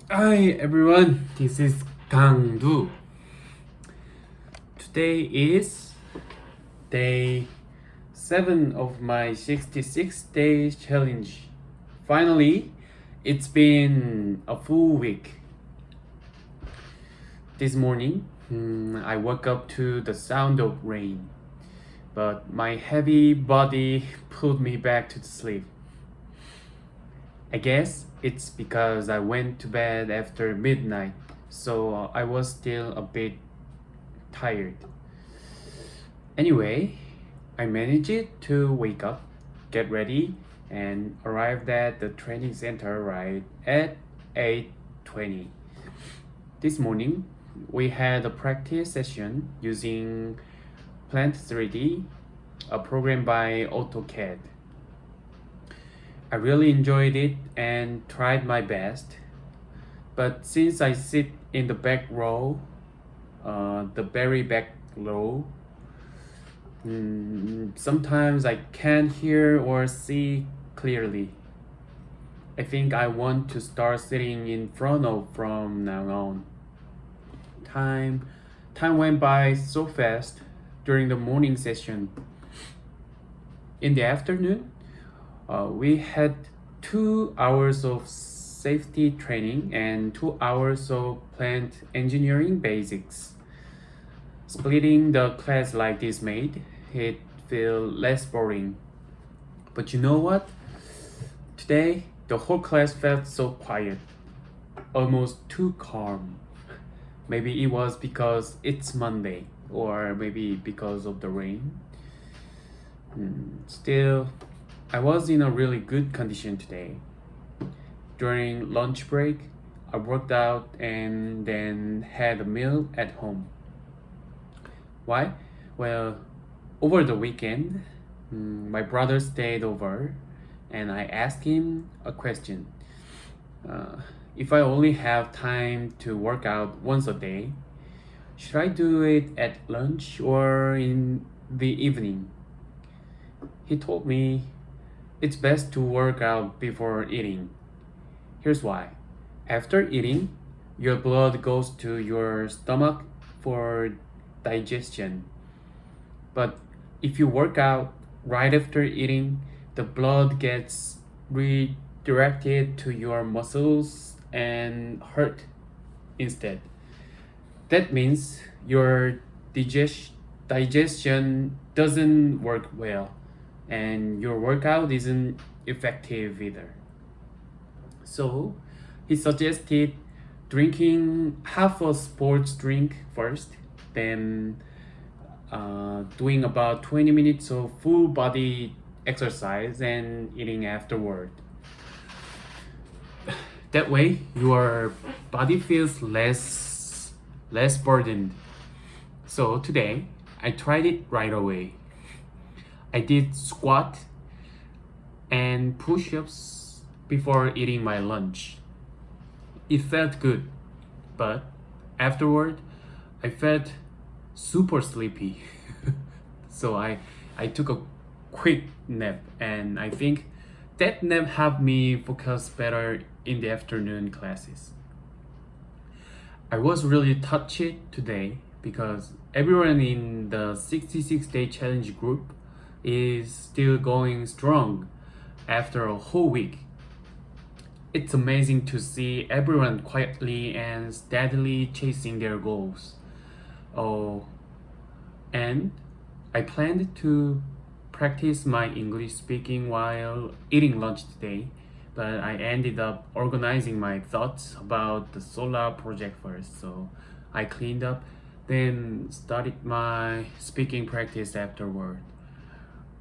Hi everyone, this is 강두. Today is day 7 of my 66 days challenge. Finally, it's been a full week. This morning, I woke up to the sound of rain, but my heavy body pulled me back to sleep. I guess it's because I went to bed after midnight, so I was still a bit tired. Anyway, I managed to wake up, get ready, and arrived at the training center right at 8:20. This morning, we had a practice session using Plant 3D, a program by AutoCAD. I really enjoyed it and tried my best, but since I sit in the back row, the very back row, sometimes I can't hear or see clearly. I think I want to start sitting in front of from now on. Time went by so fast during the morning session. In the afternoon, we had 2 hours of safety training and 2 hours of plant engineering basics. Splitting the class like this made it feel less boring. But you know what? Today, the whole class felt so quiet, almost too calm. Maybe it was because it's Monday, or maybe because of the rain. Still, I was in a really good condition today. During lunch break, I worked out and then had a meal at home. Why? Well, over the weekend, my brother stayed over and I asked him a question. If I only have time to work out once a day, should I do it at lunch or in the evening? He told me it's best to work out before eating. Here's why. After eating, your blood goes to your stomach for digestion. But if you work out right after eating, the blood gets redirected to your muscles and heart instead. That means your digestion doesn't work well, and your workout isn't effective either. So he suggested drinking half a sports drink first, then doing about 20 minutes of full body exercise and eating afterward. That way your body feels less burdened. So today I tried it right away. I did squat and push-ups before eating my lunch. It felt good, but afterward I felt super sleepy. So I took a quick nap, and I think that nap helped me focus better in the afternoon classes. I was really touched today because everyone in the 66-day challenge group is still going strong after a whole week. It's amazing to see everyone quietly and steadily chasing their goals. Oh, and I planned to practice my English speaking while eating lunch today, but I ended up organizing my thoughts about the solar project first, so I cleaned up, then started my speaking practice afterward.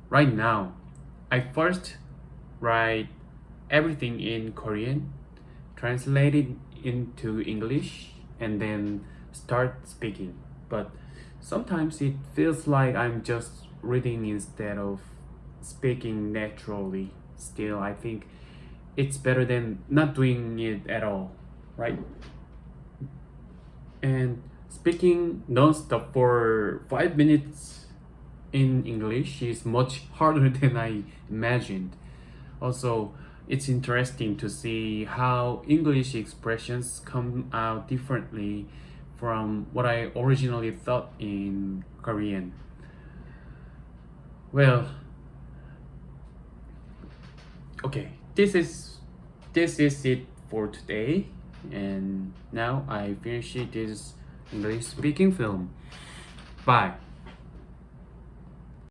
Right now, I first write everything in Korean, translate it into English, and then start speaking. But sometimes it feels like I'm just reading instead of speaking naturally. Still, I think it's better than not doing it at all, right? And speaking non-stop for 5 minutes in English is much harder than I imagined. Also, it's interesting to see how English expressions come out differently from what I originally thought in Korean. Well, okay, this is it for today, and now I finish this English speaking film. Bye.